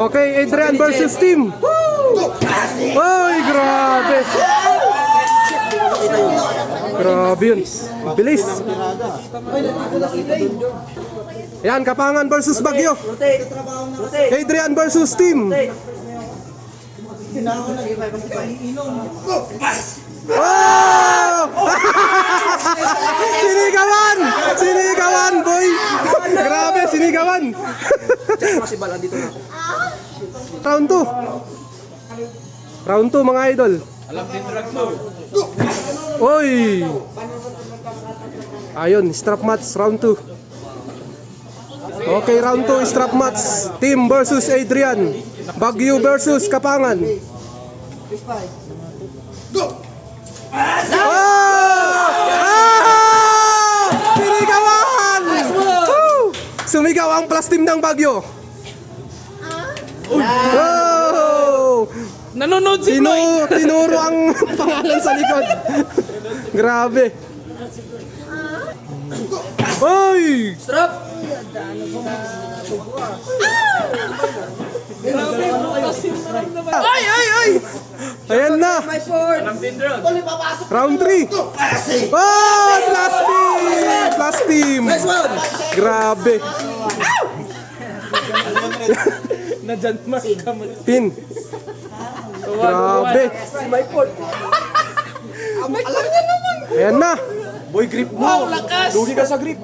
Okay, Adrian versus team. Oy, grabe. Grabe yun. Bilis. Yan, Kapangan versus Baguio. Adrian versus team. Oh! Sinigawan! Sinigawan, boy! Grabe, sinigawan! Round 2. Round 2, mga idol. Oy! Ayun, strap match, round 2. Okay, round 2, strap match. Team versus Adrian. Baguio versus Kapangan. Oh! Ah! Sinigawan! Woo! Sumigaw ang plus team ng Baguio. Oh! Nanonood si Floyd. Tinuro ang pangalan sa likod. Grabe. Oy! Strap. Ay, ay, ay! Ayan na. Round 3. Oh! Plus team! Plus team! Grabe. Nadyan mas kamay. Pin. Grabe. Alam niya naman. Ayan na. Boy, grip mo. Wow, lakas. Lugi ka sa grip.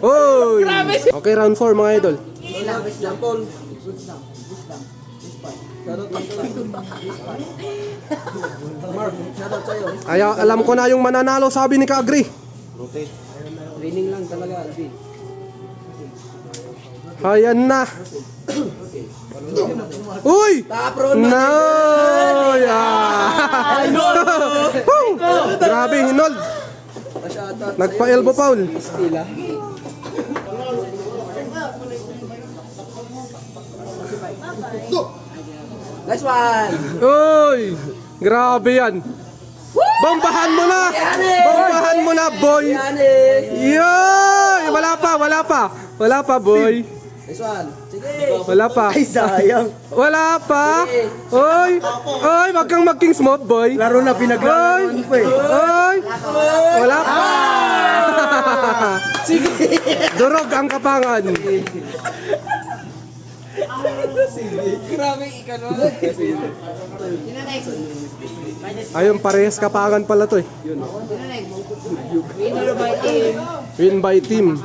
Oy! Okay, round 4 mga idol. Ay, alam ko na yung mananalo, sabi ni Kagri. Training lang talaga, Alvin. Ayan na. Uy! No! Yeah. Grabe, hinold. Nagpa-elbow foul. Nice one! Uy! Grabe yan. Bombahan mo na! Bombahan mo na, boy! Yoy! Wala pa, wala pa. Wala pa, boy. Nice one! Sige! Wala pa. Ay, sayang! Wala pa. Oy! Oy, wag kang magking smooth, boy. Laro na pinaglaro ko eh. Oy! Wala pa. Sige. Durog ang Kapangan. Grabe, ikaw no? Ayun, parehas Kapangan pala to eh. Winner by team. Win by team.